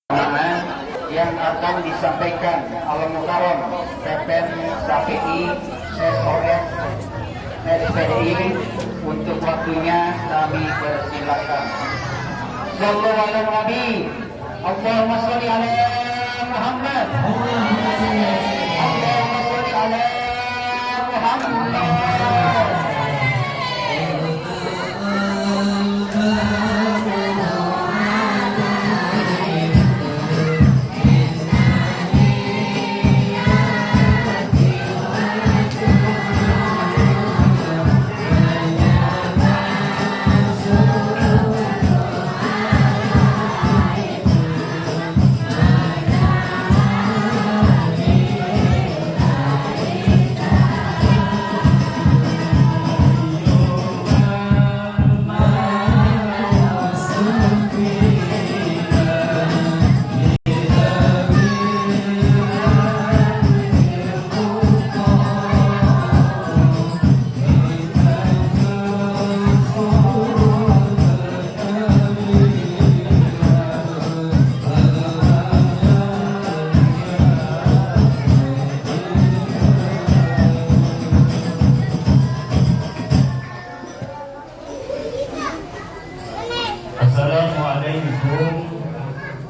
yang akan disampaikan Al-Mukarram Pepen Syafi'i SOS SPDI. Untuk waktunya kami persilakan. Sallallahu alaihi Nabi, Allahumma sholli ala Muhammad, Allahumma sholli ala Muhammad. Assalamualaikum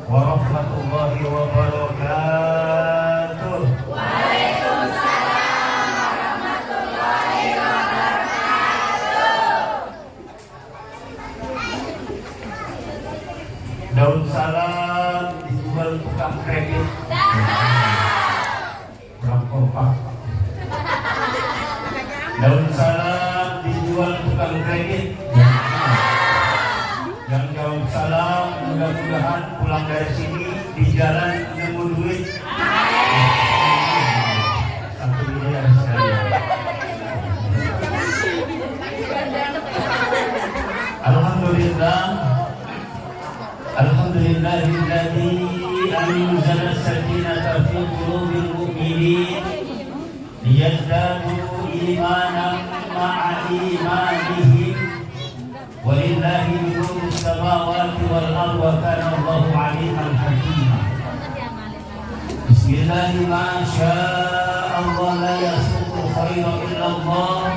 warahmatullahi wabarakatuh. Waalaikumsalam warahmatullahi wabarakatuh. Daun salam dijual tukang kredit. Kurang kompak. Daun salam dijual tukang kredit. Yang jawab salam, mudah-mudahan pulang dari sini di jalan nemu duit. Satu miliar sekalian. Alhamdulillah, alhamdulillahilladzi anzala sakinata fi qulubil mu'minin liyazdadu imanan ma'a imanihim. Walillahi mulku samawati wal ardi wa kana Allahu aliman hakima. Bismillahi ma syaa Allah la yasuqu khairan illa Allah.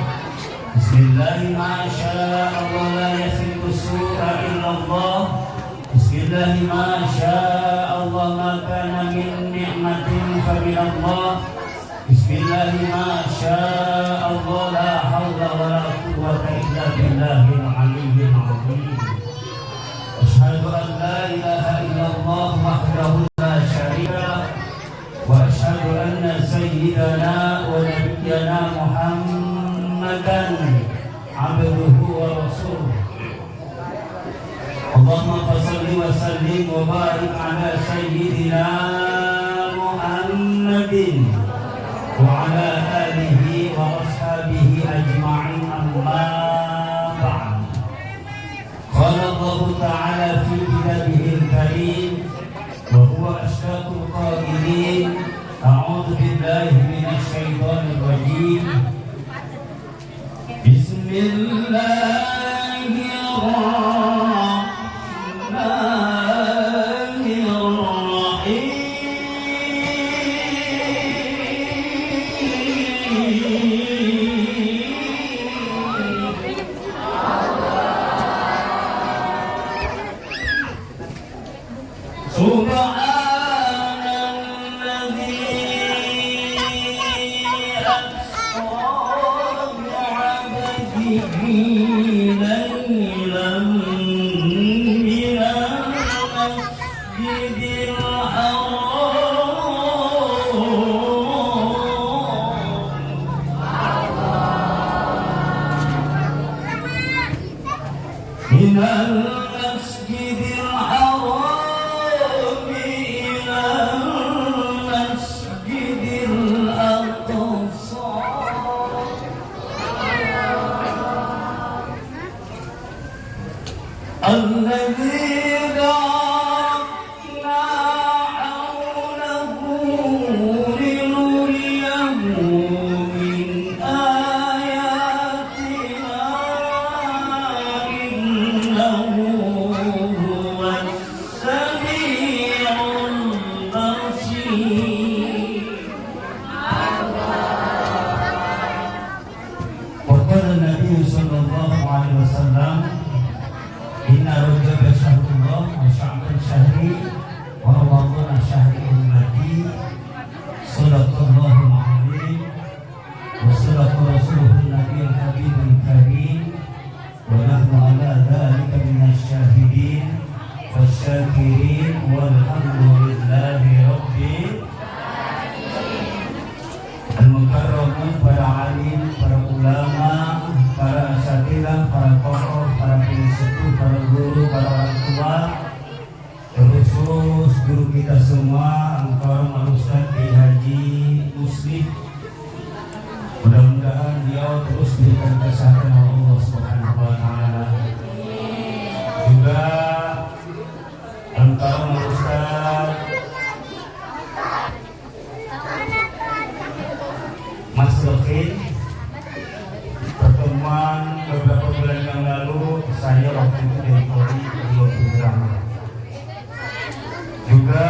Bismillahi ma syaa Allah la yasiqu su'a illa Allah. Bismillahi ma syaa Allah ma kana min ni'matin fa min Allah. Bismillahi ma syaa Allah la haula wa la quwwata illa billahil aliyyil azim. Asyhadu an la ilaha illallah wahdahu la syarika lah wa asyhadu anna sayyidana wa nabiyyana Muhammadan abduhu wa rasuluh. Allahumma shalli wa sallim wa barik ala sayyidina Muhammadin wa ala alihi wa ashabihi ajma'in, amma ba'd. Qala Allah ta'ala fi kitabihil karim wa huwa asdaqul qailin. A'udzu billahi minasy syaithanir rajim. Bismillahirrahmanirrahim. من المسجد الحرام الشاكرين والحمد لله رب Al-Mukarramun, para alim, para ulama, para asatidzah, para tokoh, para pensepuh, para guru, para orang tua, terkhusus guru kita semua, Al-Karam Al-Ustaz Kiai Haji Muslim. Mudah-mudahan beliau terus diberikan kesehatan oleh Allah Subhanahu wa taala. Juga Al-Karam Al-Ustaz Mas Lofin, pertemuan beberapa bulan yang lalu saya waktu itu dari Polri beliau program. Juga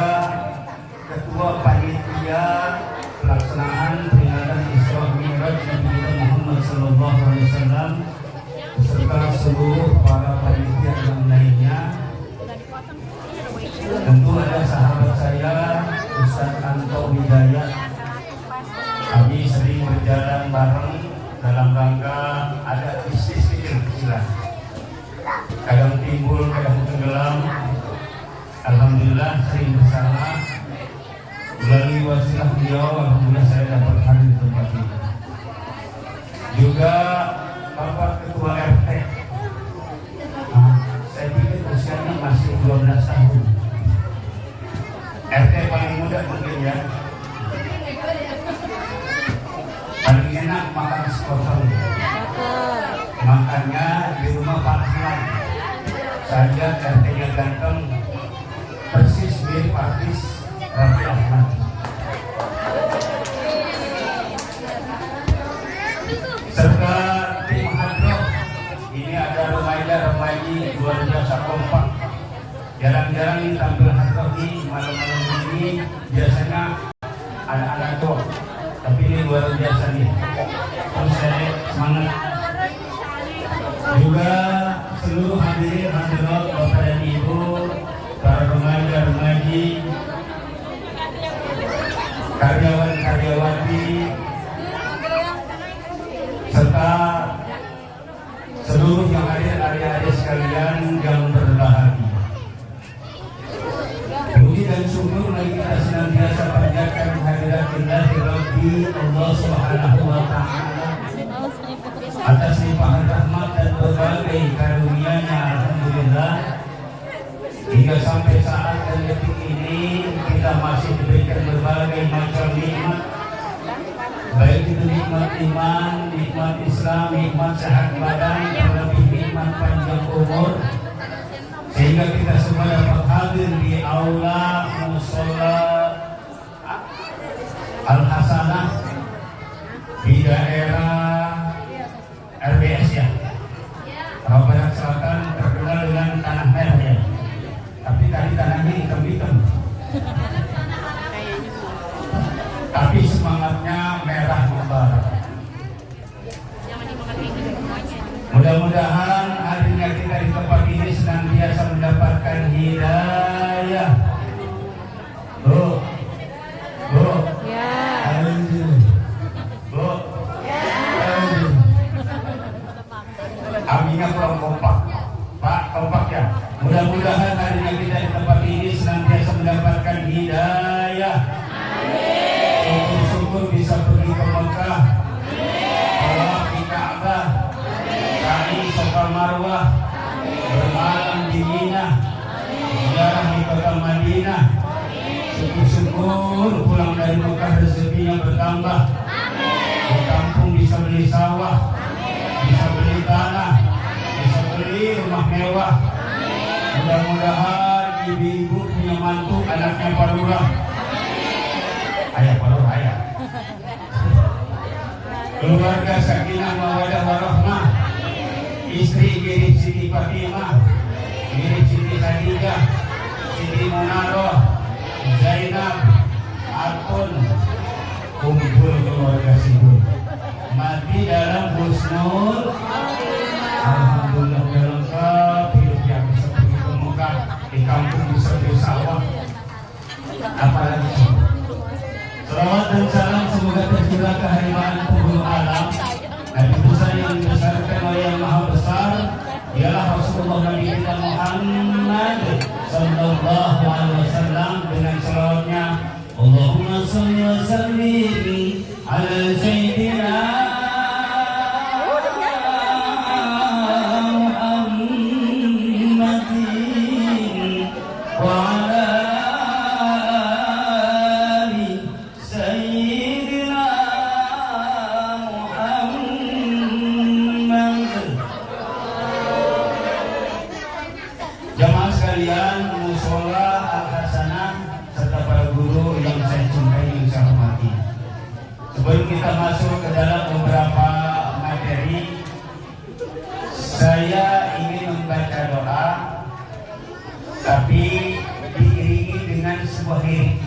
Ketua Panitia Pelaksanaan Peringatan Isra Mi'raj Nabi kita Muhammad Sallallahu Alaihi Wasallam beserta seluruh para panitia yang lainnya. Tentu ada sahabat saya Ustaz Anto Hidayat. Kami sering berjalan bareng dalam rangka ada bisnis kecil-kecilan. Kadang timbul, kadang tenggelam. Alhamdulillah sering bersama. Melalui wasilah beliau, alhamdulillah saya dapat hadir di tempat ini. Juga Bapak Ketua RT. Saya pikir usianya masih 12 tahun. RT paling muda mungkin ya. Paling enak makan sekotong. Makannya di rumah Pak Ahmad. Saja RT-nya ganteng, persis mirip artis Raffi Ahmad. Serta tim hadroh, ini ada remaja-remaji luar biasa kompak. Jarang-jarang ini tampil hadroh di malam-malam ini, biasanya anak-anak tua. Tapi ini luar biasa nih. Terus saya semangat. Juga seluruh hadirin hadirat Bapak dan Ibu, para remaja-remaji, karyawan-karyawati, serta seluruh yang hadir adik-adik sekalian yang berbahagia. Puji dan syukur mari kita senantiasa panjatkan kehadirat Rabbi Allah Subhanahu wa taala atas limpahan rahmat dan berbagai karunia-Nya. Alhamdulillah hingga sampai saat dan detik ini kita masih diberikan berbagai macam nikmat, baik itu nikmat iman, nikmat Islam, nikmat sehat badan, terlebih nikmat panjang umur, sehingga kita semua dapat hadir di aula mushola Al-Hasanah di daerah RBS ya, Rawa Barat Selatan, terkenal dengan tanah merah ya. Tapi tadi tanahnya hitam-hitam, tapi semangatnya merah membara. Mudah-mudahan hadirnya kita di tempat ini senantiasa mendapatkan hidayah. Bu, Ya. Bu, Aminah kurang kompak, Pak kompak ya. Mudah-mudahan hadirnya kita di tempat ini senantiasa mendapatkan hidayah. Syukur-syukur bisa pergi ke Mekah, tawaf di Ka'bah, sa'i Safa Marwah, bermalam di Mina, ziarah di kota Madinah. Syukur-syukur pulang dari Mekah rezekinya bertambah. Di kampung bisa beli sawah, bisa beli tanah, bisa beli rumah mewah. Mudah-mudahan ibu-ibu punya mantu, anaknya parurah. Ayah parurah ayah. Keluarga sakinah mawadah warahmah. Istri mirip Siti Fatimah, mirip Siti Khadijah, Siti Munaroh, Zainab, Alpun, kumpul keluarga Sibul. Mati dalam husnul. Alhamdulillah udah lengkap, hidup yang bisa pergi ke Mekah, di kampung bisa beli sawah. Apalagi salawat dan salam semoga tercurah kehadiran penghulu alam, Nabi besar yang dibesarkan oleh yang maha besar, ialah Rasulullah Nabi kita Muhammad sallallahu alaihi wasallam dengan selawatnya Allahumma shalli wa sallim ala sayyidina Muhammadin wa ala ali sayyidina Muhammad. Jamaah sekalian, mushola Al-Hasanah serta para guru yang saya cintai, yang saya hormati. Sebelum kita masuk ke dalam beberapa materi, saya ingin membaca doa, tapi diiringi dengan sebuah lirik.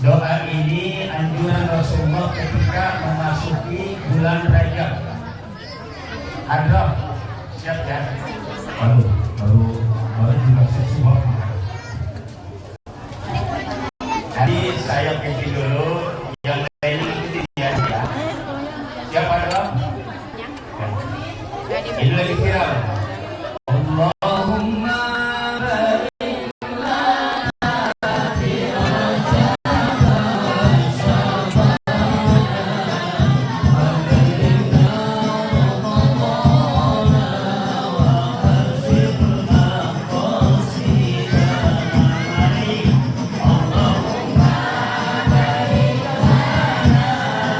Doa ini anjuran Rasulullah ketika memasuki bulan Rajab. Adroh, siap ya? Baru juga sesuap. Jadi saya pilih dulu, yang lain ikuti dia ya. Siapa dong? Ini lagi viral. Allahumma barik lana fi Rajab wa Sya'ban wa baligna Ramadana wa harfirna qasidana. Allahumma barik lana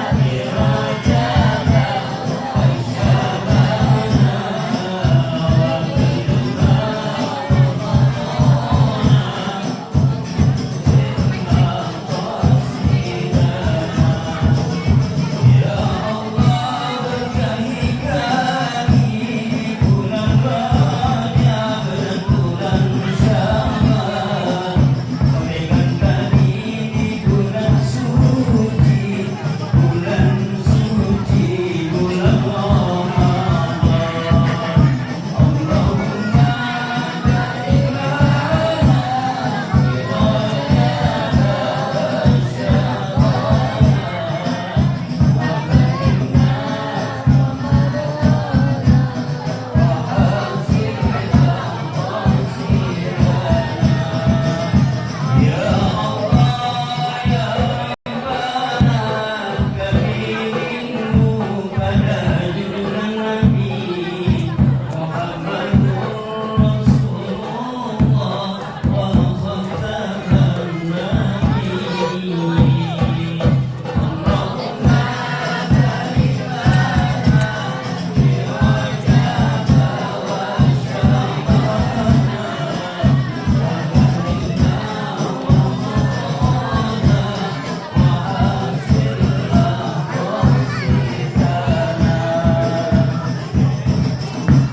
fi Rajab wa Sya'ban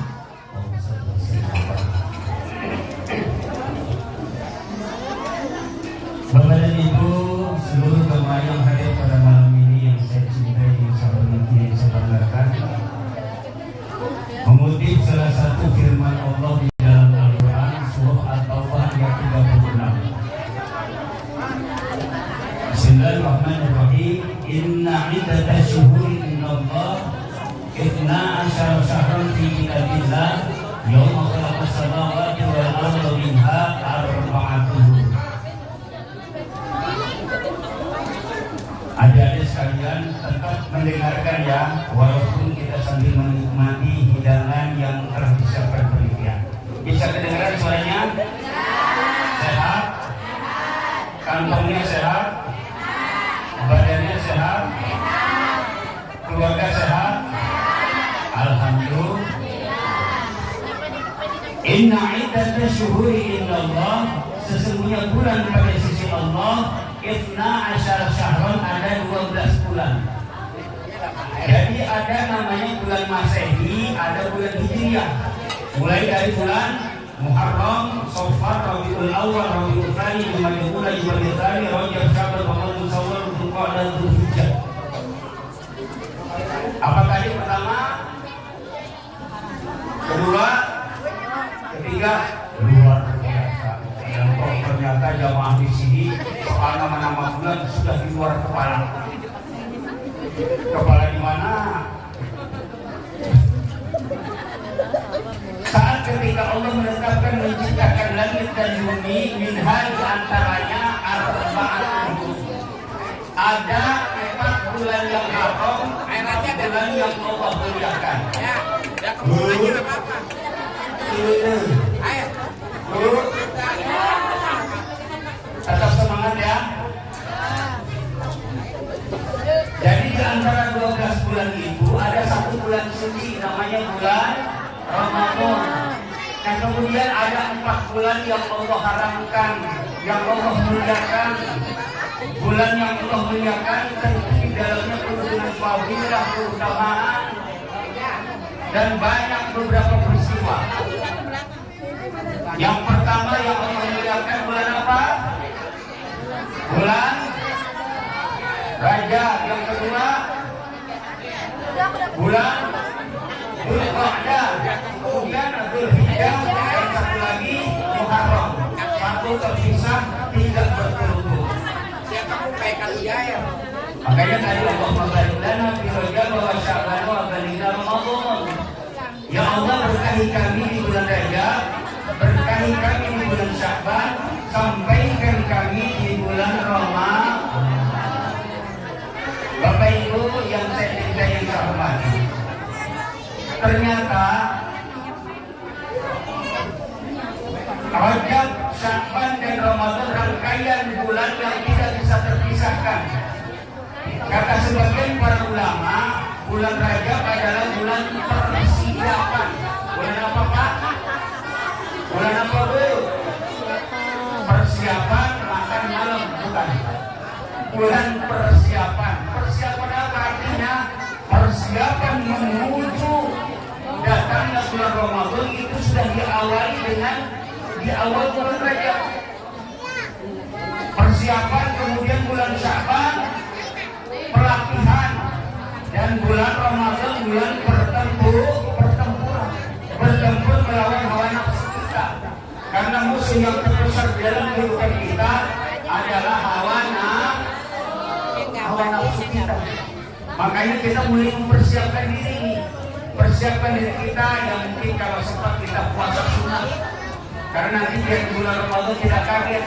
Bapak dan Ibu, seluruh jemaah yang hadir pada malam ini yang saya cintai, yang saya hormati, yang saya banggakan, mengutip salah satu firman Allah di dalam Al-Quran, surah At-Taubah ayat 36. Bismillahirrahmanirrahim. Inna iddata syuhuri indallah Itna asyara syahran fi kitabillah Yawma khalaqas samawati wal arda minha arba'atuh. Adik-adik sekalian tetap mendengarkan ya, walaupun kita sambil menikmati hidangan yang telah disiapkan panitia. Bisa kedengaran suaranya? Sehat? Kantongnya sehat? Badannya sehat? Keluarga sehat? Alhamdulillah. Inna iddata syuhuri indallah, sesungguhnya bulan pada sisi Allah Ifna asyara syahron, ada 12 bulan. Jadi ada namanya bulan Masehi, ada bulan Hijriah. Mulai dari bulan Muharram, Safar, Rabiul Awwal, Rabiul Tsani, Jumadil Ula, Jumadil Tsani, Rajab, Sya'ban, Ramadan, Syawal, Dzulqa'dah, dan Dzulhijjah. Apa tadi pertama? Kedua? Ketiga? Luar biasa. Dan kok ternyata jamaah di sini soal nama-nama bulan sudah di luar kepala. Kepala di mana? Saat ketika Allah menetapkan menciptakan langit dan bumi minha di antaranya arba'atun. Ada 4 bulan yang haram, 4 bulan yang Allah muliakan. Ya, udah kamu aja enggak apa-apa. Ayo. Tetap semangat ya. Jadi di antara 12 bulan itu ada 1 bulan suci namanya bulan Ramadan. Nah kemudian ada 4 bulan yang Allah haramkan, yang Allah muliakan. Bulan yang Allah muliakan tentu di dalamnya penuh dengan fadilah, keutamaan dan banyak beberapa peristiwa. Yang pertama yang Allah muliakan bulan apa? Bulan Rajab. Yang kedua bulan Dzulqa'dah. Kemudian Dzulhijjah, dan satu lagi Muharram. Satu terpisah, tidak berturut-turut. Siapa kamu kayak kalian ya? Makanya tadi Allah membarik lana fi Rajab wa Sya'ban wa balina Ramadan. Ya Allah, berkahi kami di bulan Rajab, berkahi kami di bulan Sya'ban, sampaikan kami di bulan Ramadan. Bapak Ibu yang saya cintai, yang saya hormati, ternyata Rajab, Sya'ban dan Ramadan rangkaian bulan yang tidak bisa terpisahkan. Kata sebagian para ulama, bulan Rajab adalah bulan persiapan. Bulan apa Pak? Bulan apa Bu? Persiapan makan malam, bukan? Bulan persiapan. Persiapan apa artinya? Persiapan menuju datangnya bulan Ramadan itu sudah diawali dengan di awal bulan Rajab. Persiapan, kemudian bulan Sya'ban pelatihan, dan bulan Ramadan bulan bertempur melawan hawa nafsu kita. Karena musuh yang terbesar dalam kehidupan kita adalah hawa nafsu kita. Makanya kita mulai mempersiapkan diri, persiapkan diri kita yang mungkin kalau sempat kita puasa sunat. Karena nanti biar bulan Ramadan tidak kaget.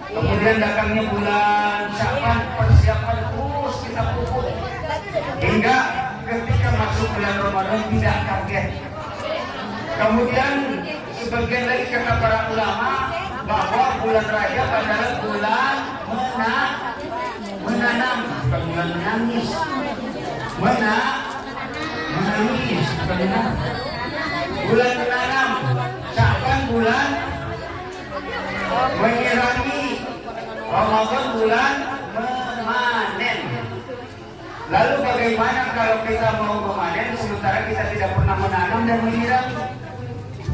Kemudian datangnya bulan Sya'ban, persiapan terus kita pupuk hingga ketika masuk bulan Ramadan tidak kaget. Kemudian sebagian lagi kata para ulama bahwa bulan Rajab adalah bulan menanam, bukan bulan menangis. Menangis, bukan menanam. Bulan menanam. Sya'ban bulan menyirami, Ramadan bulan memanen. Lalu bagaimana kalau kita mau memanen sementara kita tidak pernah menanam dan menyirami?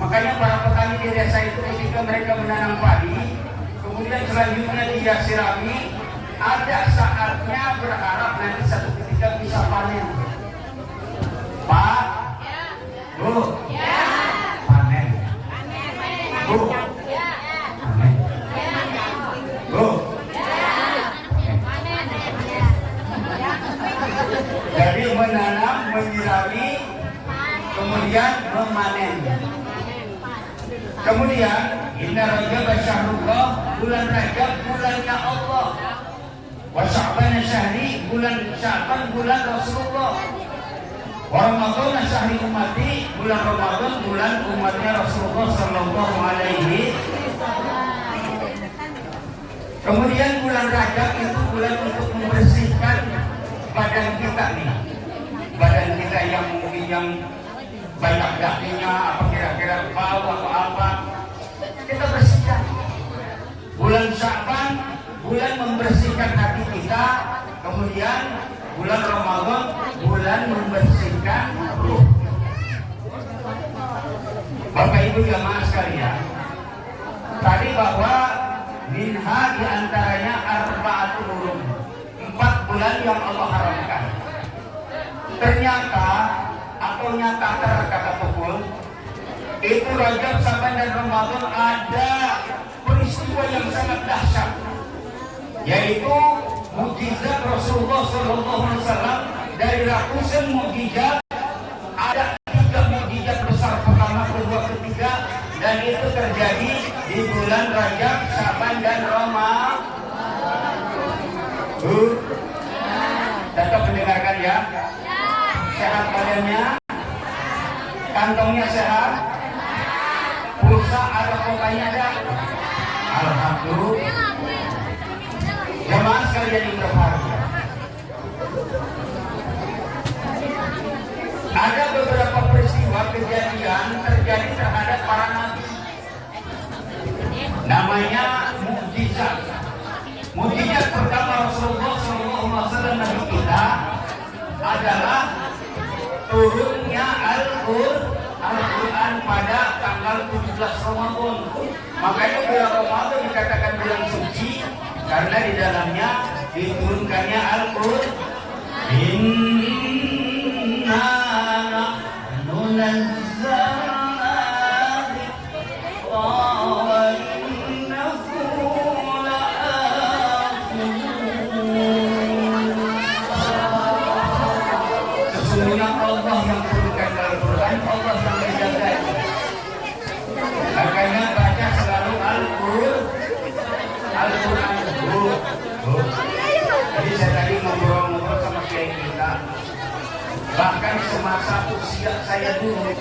Makanya para petani di desa itu ketika mereka menanam padi, kemudian selanjutnya dia sirami, ada saatnya berharap nanti satu ketika bisa panen. Pak, Bu, panen. Bu, Bu. Jadi menanam, menyirami, kemudian memanen. Kemudian inna Rajab syahrullah, bulan Rajab bulannya Allah. Wa Sya'ban syahri, bulan Sya'ban bulan Rasulullah. Wa Ramadan syahri ummati, bulan Ramadan bulan umatnya Rasulullah sallallahu alaihi. Kemudian bulan Rajab itu bulan untuk membersihkan badan kita nih. Badan kita yang mungkin yang banyak dagingnya, apa kira-kira bau atau apa, kita bersihkan. Bulan Sya'ban bulan membersihkan hati kita. Kemudian bulan Ramadan bulan membersihkan ruh. Bapak Ibu jamaah sekalian, tadi bahwa minha diantaranya arba'atul hurum, 4 bulan yang Allah haramkan. Ternyata atau nyata kata pukul itu Rajab, Sya'ban dan Ramadan ada peristiwa yang sangat dahsyat, yaitu mukjizat Rasulullah SAW. Dari ratusan mukjizat ada 3 mukjizat besar, pertama, kedua, ketiga, dan itu terjadi di bulan Rajab, Syaban dan Ramadan. Tetap mendengarkan ya. Sehat badannya, kantongnya sehat, pulsa ada kokainya ada. Alhamdulillah. Jemaah sekalian yang berbahagia. Ada beberapa peristiwa kejadian terjadi terhadap para nabi. Namanya mukjizat. Mukjizat pertama Rasulullah SAW Nabi kita adalah turunnya Al-Quran pada tanggal 17 Ramadan. Makanya bulan Ramadan dikatakan bulan suci karena di dalamnya diturunkannya Al-Quran. Inna nunazzalna wa innahu lahafizun. Sesungguhnya Allah yang turunkan Al-Quran, Allah yang menjaga. Makanya baca selalu Al-Quran. Jadi saya tadi ngobrol-ngobrol sama kiai kita. Bahkan semasa usia saya dulu,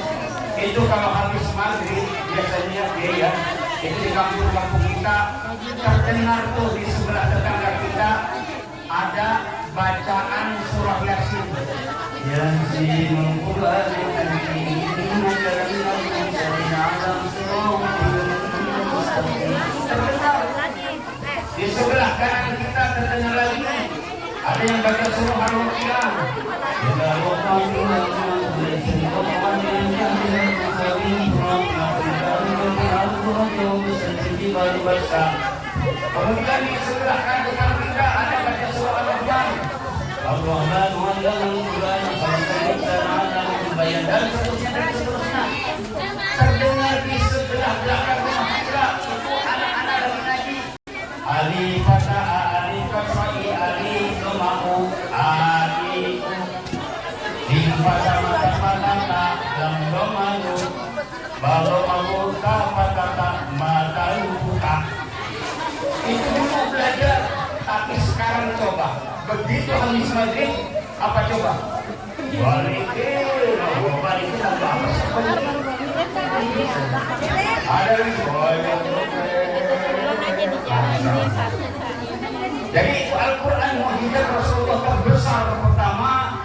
itu kalau habis maghrib biasanya ya, itu di kampung-kampung kita terdengar tuh di sebelah tetangga kita ada bacaan surah Yasin. Yasin terdengar. Di sebelah kanan kita terdengar lagi ada yang baca surah Al-Waqiah. Kemudian di sebelah kanan kita ada baca surah Al-Rahman. Al-Rahman dan seterusnya dan seterusnya. Terdengar di sebelah belakang rumah kita anak-anak lagi ngaji. Alif Fatah, Alif Kasai, Alif Lemau, Alif Lima Mata-mata, Lam Lemau, Balo Kata Mata Luka. Itu dulu belajar, tapi sekarang coba. Begitu habis maghrib, apa coba? Balikin apa sih? Ada lagi. Jadi Al-Quran mukjizat Rasulullah terbesar pertama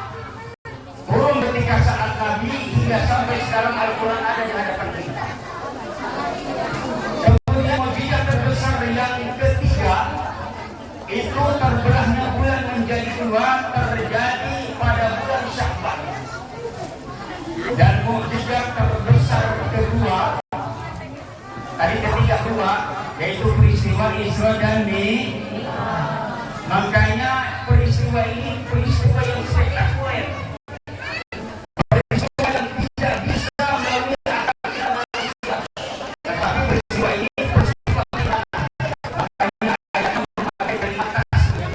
turun ketika saat Nabi hingga sampai sekarang Al-Quran ada di hadapan kita. Kemudian mukjizat terbesar yang ketiga itu terbelahnya bulan menjadi dua terjadi pada bulan Sya'ban. Dan mukjizat terbesar kedua tadi ketiga dua yaitu peristiwa Isra dan Mi'raj. Makanya peristiwa ini peristiwa yang spektakuler. Peristiwa yang tidak bisa melalui akal manusia. Tetapi peristiwa ini peristiwa kita. Makanya ayat memakai terima kasih.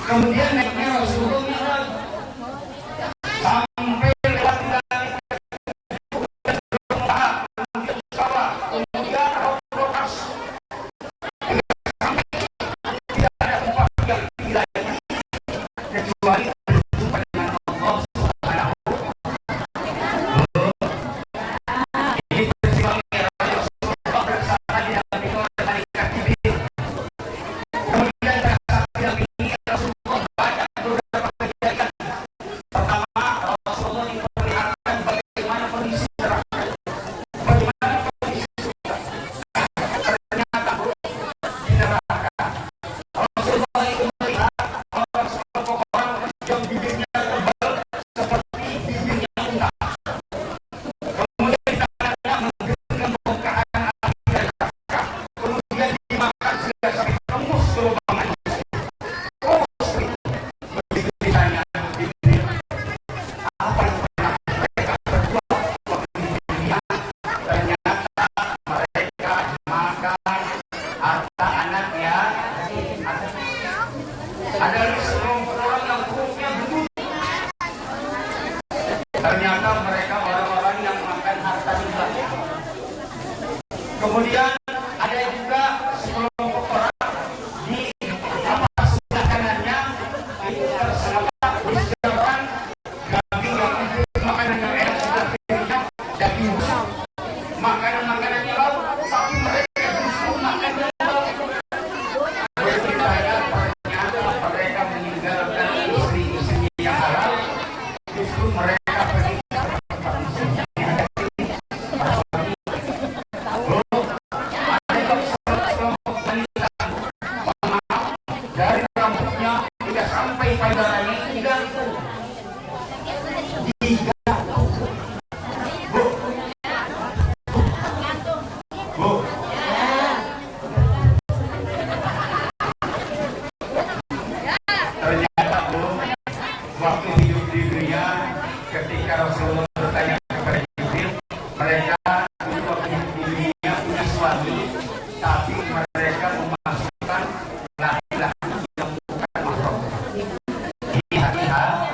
Kemudian naiknya Rasulullah Mi'raj sampai lewat langit sawah, kemudian Rokas sampai tidak ada tempat yang tinggi lagi kecuali berjumpa dengan Allah Subhanahu ini peristiwa Mi'raj Rasulullah bersama di dalam malaikat Jibril. Kemudian Rasulullah baca Ternyata anaknya adalah sekelompok orang yang perutnya gendut. Ternyata mereka orang-orang yang makan harta riba. Kemudian ada juga sekelompok orang di sebelah kanannya itu tersedia disediakan daging yang makanan yang enak sebelah kirinya daging busuk, makanan-makanan yang laut, tapi mereka justru makan yang laut. Bercerita ternyata mereka meninggalkan istri-istri yang halal, justru mereka pergi ke tempat musuh. Dari rambutnya tidak sampai payudaranya digantung. Bu. Bu. Ternyata Bu, waktu hidup di dunia, ketika Rasulullah bertanya kepada Jibril, mereka waktu hidup di dunia punya suami, tapi mereka memasukkan laki-laki yang bukan mahram. Ini hati-hati.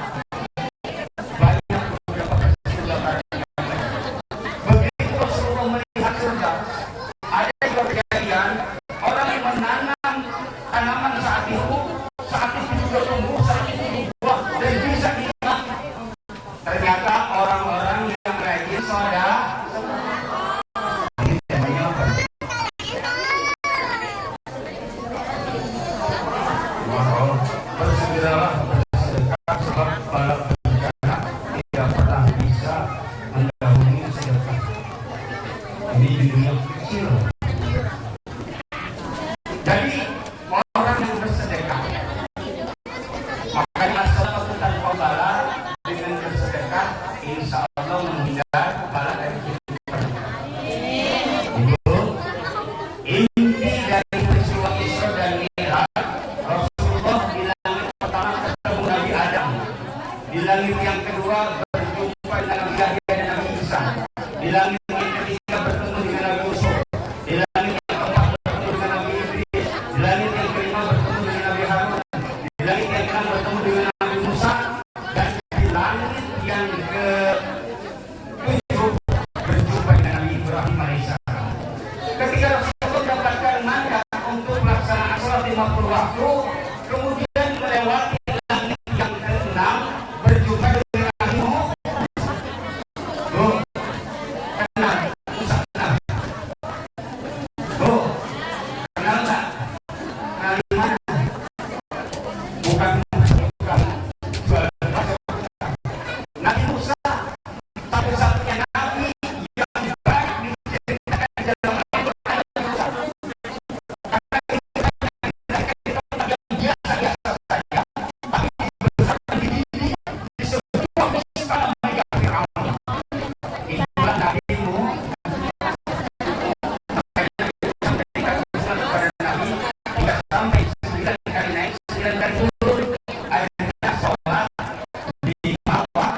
Banyak beberapa kesempatan. Begitu Rasulullah melihat surga, ada juga kejadian orang yang menanam tanaman saat itu juga tumbuh, saat itu berbuah dan bisa dimakan. Ternyata orang-orang yang rajin sedekah. Ini temanya apa? Wow, bersegeralah bersedekah sebab para bencana tidak pernah bisa mendahului sedekah. Ini judulnya kecil. Jadi orang yang bersedekah, makanya satu tanpa bala dengan bersedekah, insya Allah menghindar bala dari kehidupan. Ibu, inti dari peristiwa Isra dan Mi'raj, Rasulullah di langit pertama ketemu Nabi Adam, di langit yang kedua berjumpa dengan Nabi Yahya dan Nabi Isa, di langit yang ketiga bertemu dengan Nabi Yusuf, di langit yang keempat bertemu dengan Nabi Idris, di langit yang kelima bertemu dengan Nabi Harun, di langit yang keenam bertemu dengan Nabi Musa, dan di langit yang ke-7 berjumpa dengan Nabi Ibrahim alaihissalam. Ketika Rasulullah mendapatkan mandat untuk pelaksanaan sholat 50 waktu, kemudian melewati langit yang ke-6 berjumpa dengan Nabi Nuh. Bu, kenal Musa, kenal? Bu, kenal nggak? Kenal di mana? Bukan jual Nabi Musa satu-satunya Nabi yang baik diceritakan di dalam Al-Quran. Yang biasa-biasa saja, tapi dibesarkan di sini di sebuah istana megah Fir'aun. Itulah Nabi Nuh. Sampaikan kepada Nabi tidak sampai 9 kali naik, 9 kali turun. Akhirnya sholat di bawah.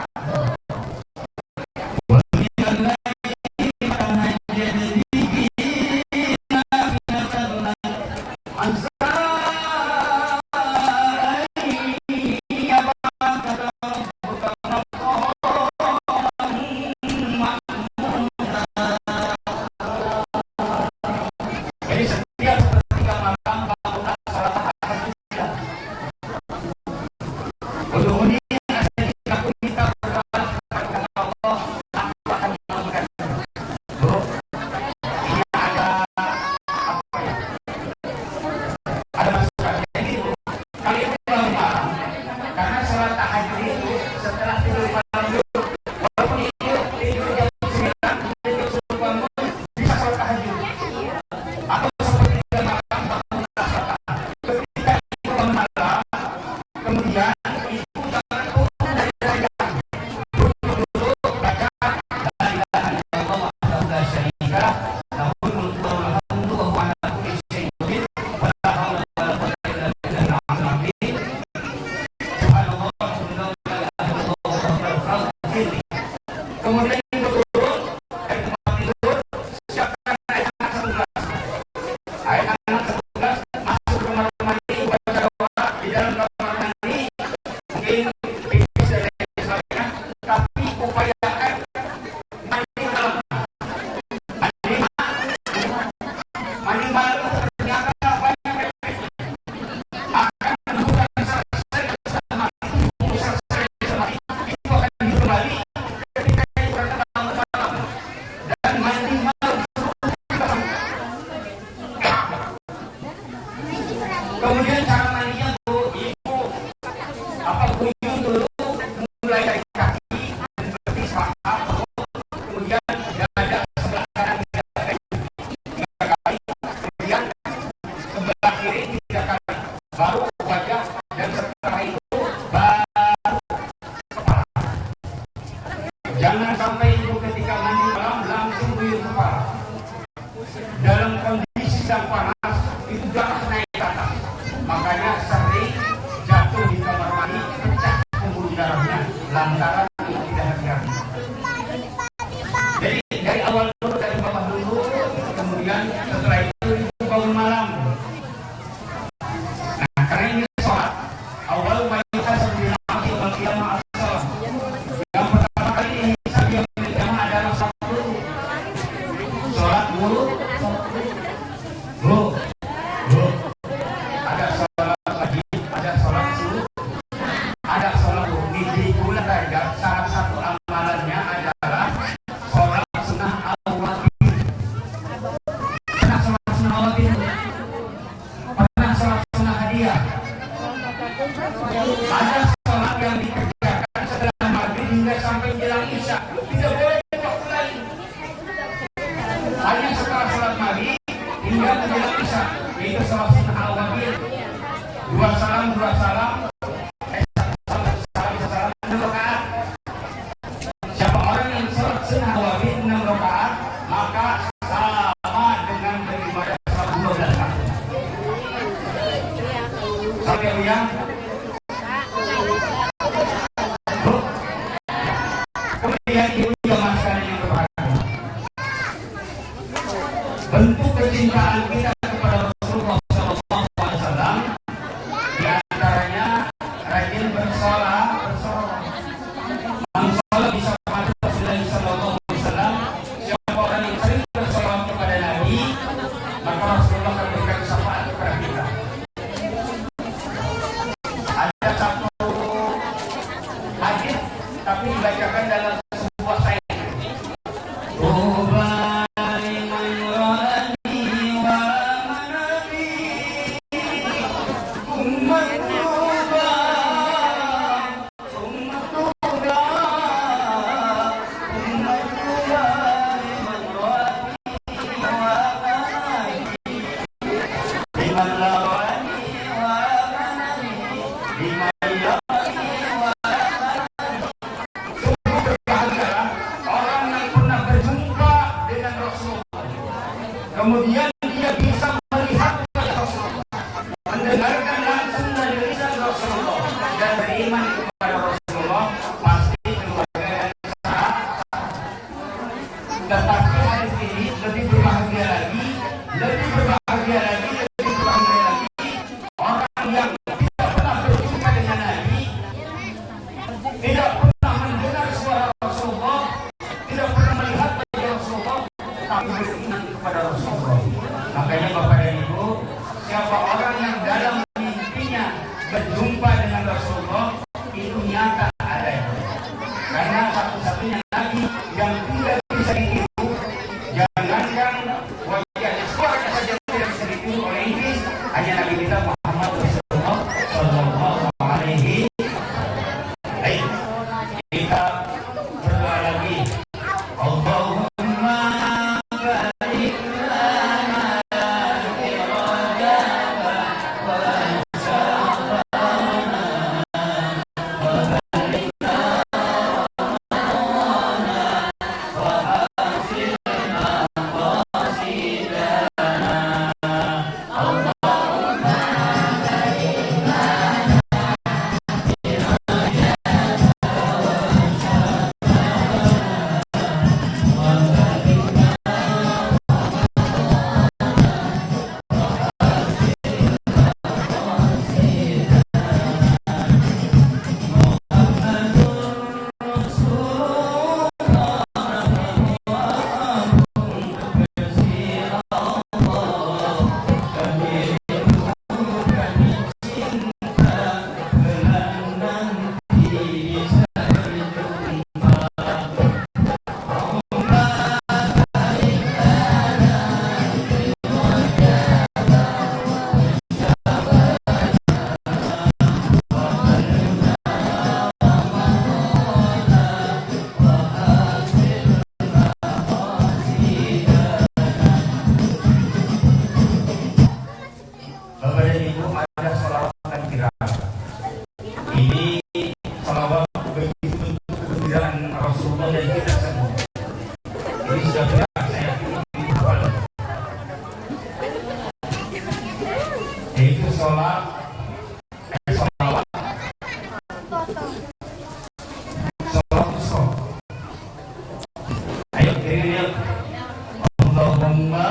Jadi setiap sepertiga malam bangunlah sholat tahajud. Untuk ini aku minta berdoa kepada Allah, aku akan melakukan. Bu, ini ada apa ya? Ada masukan. Jadi Bu, kali ini bangun malam, karena sholat tahajud itu setelah tidur malam dulu, walaupun tidur jam 9, tidur subuh bangun, bisa sholat tahajud. Atau sepertiga malam bangunlah sholat Kemudian cara mandinya Bu, Ibu guyur dulu, mulai dari kaki dan betis paha, kemudian dada sebelah kanan 3 kali, kemudian sebelah kiri 3 kali, baru wajah, dan setelah itu baru kepala. Jangan sampai Ibu ketika mandi malam langsung guyur kepala. Dalam kondisi sedang panas itu jangan naik ke atas. Makanya sering jatuh di kamar mandi, pecah pembuluh darahnya lantaran tidak hati-hati. Jadi dari awal dulu, dari bawah dulu, kemudian setelah itu Ibu bangun malam. Nah, karena ini sholat awal mayoritas sebelum mati al-qiyamah as-salam. Yang pertama kali ini saya yang adalah sholat dulu. Sholat dulu. Bu, ada sholat lagi, ada sholat subuh, ada sholat di bulan Rajab. Salah satu amalannya adalah sholat sunnah al-wabin. Pernah sholat sunnah al-wabin? Pernah sholat sunnah hadiah? Ada sholat yang dikerjakan setelah maghrib hingga sampai menjelang isya. Tidak boleh waktu lain. Hanya setelah sholat maghrib hingga menjelang isya. Itu sholat sunnah al-wabin. 2 salam 6 rakaat. Siapa orang yang sholat sunnah al-wabin 6 rakaat, maka sama dengan beribadah sholat 12 rakaat. Sampai yang kemudian Ibu jamaah sekalian yang berbahagia, bentuk kecintaan kita kepada Rasulullah SAW diantaranya rajin bersolat. Mensolat bisa pada Rasulullah SAW. Siapa orang yang sering bersolat kepada Nabi, maka Rasulullah akan berikan syafaat kepada kita. Ada satu hadis tapi dibacakan dalam sebuah sayap. Kemudian dia bisa melihat Rasulullah, mendengarkan langsung dari lisan Rasulullah, dan beriman kepada Rasulullah, pasti keluarga yang sah. Tetapi hadis ini lebih berbahagia lagi, orang yang tidak pernah berjumpa dengan Nabi, tidak pernah mendengar suara Rasulullah, tidak pernah melihat wajah Rasulullah, tapi beriman kepada Rasulullah. Makanya Bapak dan Ibu, siapa orang yang dalam mimpinya berjumpa dengan Rasulullah, itu nyata adanya. Karena satu-satunya Nabi yang tidak bisa ditiru, jangankan wajahnya, suaranya saja tidak bisa ditiru oleh Inggris, hanya Nabi kita Muhammad Rasulullah Sallallahu Alaihi Wasallam. Kita berdoa lagi. Allahumma barik lana fi Rajab Bapak dan Ibu, ada sholawat dan kiraat. Ini sholawat begitu bentuk kegembiraan Rasulullah dan kita semua. Ini sudah benar, saya yakin hafal. Yaitu sholawat. Ayo kiri Allahumma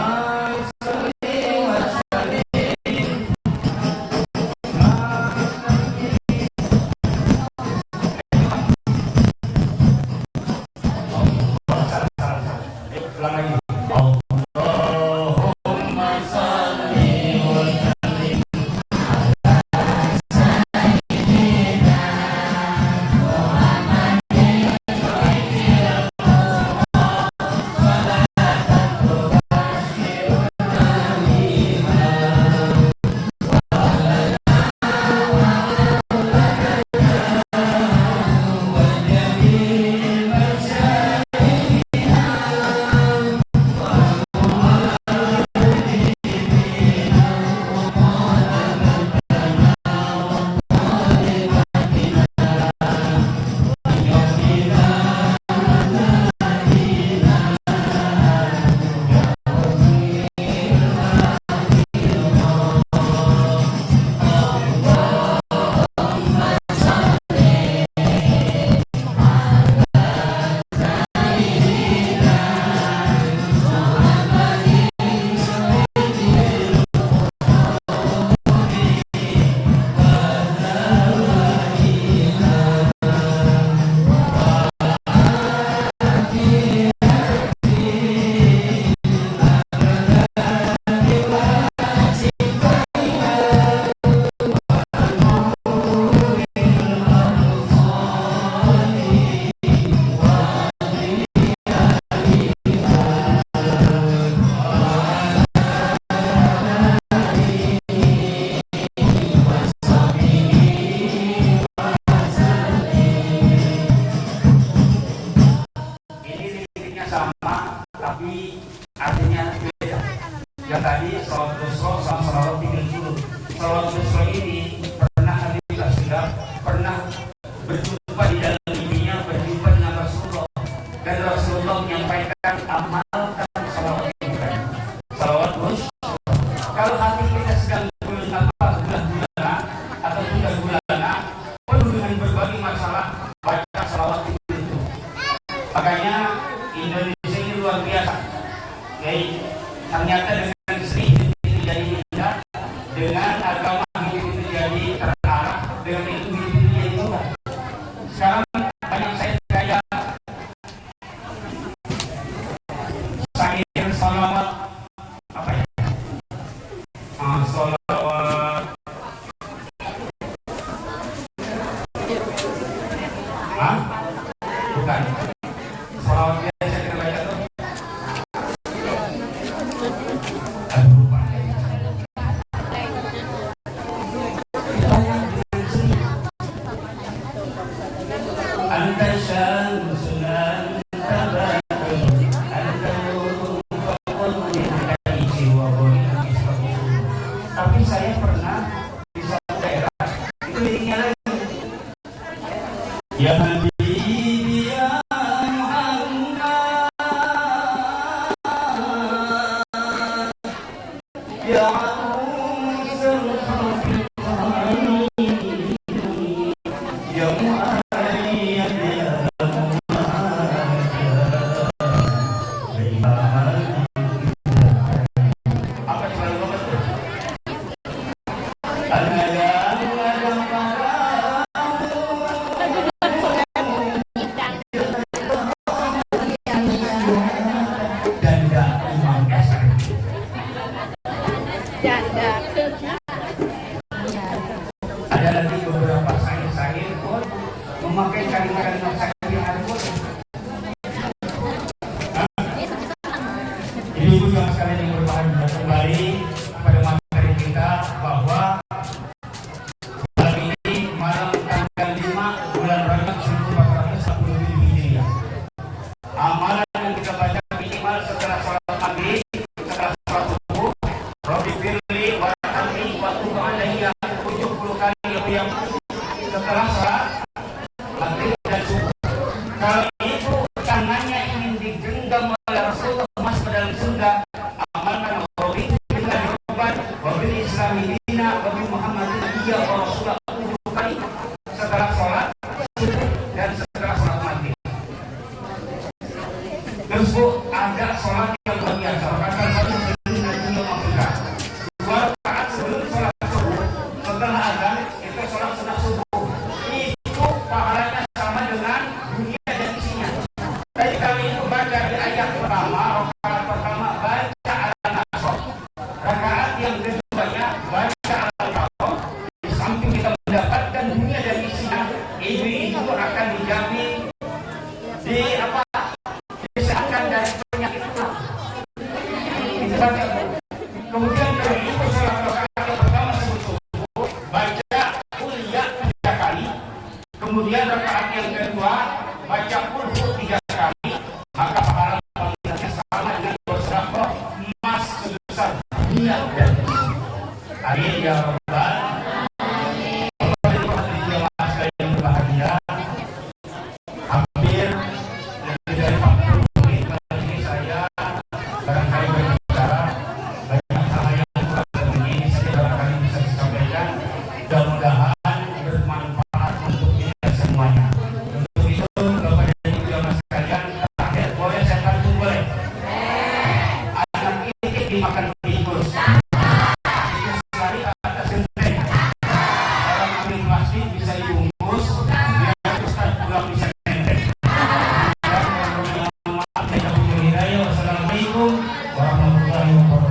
sama tapi artinya beda. Yang tadi sholawat busro sama sholawat tinggal dulu. Sholawat busro ini pernah Nabi sudah pernah berjumpa di dalam mimpinya, berjumpa dengan Rasulullah dan Rasulullah menyampaikan amalkan sholawat ini. Sholawat busro. Kalau hati kita sedang gulana atau tidak gulana, penuh dengan berbagai masalah, baca sholawat itu. Makanya Indonesia ini luar biasa. Ternyata dengan seni itu jadi indah, dengan agama itu jadi terarah, dengan itu jadi murah. Sekarang banyak saya gaya syair sholawat apa ya? Sholawat bukan sholawat biasa kita baca tuh. Anta syamsun anta badrun anta nurun faqul min haiji wa qulina isfahu. Tapi saya pernah di suatu daerah itu liriknya lagi. Ya Habibi ya Muhammad ya Musul Khafiqani ya Mu'ayyad ya apa selalu bagus tuh? Ada lagi beberapa syair-syair pun memakai kalimat-kalimat syair yang ada pun. Ibu-ibu yang sekalian yang berbahagia, kembali pada materi kita bahwa malam ini malam tanggal 5 bulan Rajab 1447 Hijriah. Amalan yang kita baca minimal setelah sholat maghrib, setelah sholat subuh, Rabbi firli warhamni wa Nabi Muhammad Nabiya wa Rasulah 7 kali setelah sholat subuh dan setelah sholat maghrib. Terus Bu, ada sholat yang luar biasa. Kata Nabi Muhammad 2 rakaat sebelum sholat subuh, setelah azan itu sholat sunat subuh. Itu pahalanya sama dengan dunia dan isinya. Tadi kami itu baca di ayat pertama, rakaat pertama baca Al-Nasr, rakaat yang keduanya baca Al-Kahf. Di samping kita mendapatkan dunia dan isinya, itu akan dijamin di apa? Disehatkan dari penyakit itu. Itu baca. Kemudian dari itu sholat rakaat yang pertama sebelum subuh baca kuliah 3 kali. Kemudian rakaat yang kedua baca qul 3 kali. Maka pahala fadilahnya sama dengan bersedekah emas sebesar dunia dan isinya. Amin ya rabbal alamin. Jemaah sekalian yang berbahagia, hampir lebih dari 40 menit kali saya barangkali berbicara banyak hal yang kurang lebih saya barangkali bisa disampaikan. Mudah-mudahan bermanfaat untuk kita semuanya. Untuk itu Bapak dan Ibu jemaah sekalian, terakhir boleh saya bantu boleh? Anak ini dimakan tikus. Tikus lari atas genteng. Orang ambil plastik bisa dibungkus, biar Ustaz pulang bisa nenteng. Assalamualaikum warahmatullahi wabarakatuh.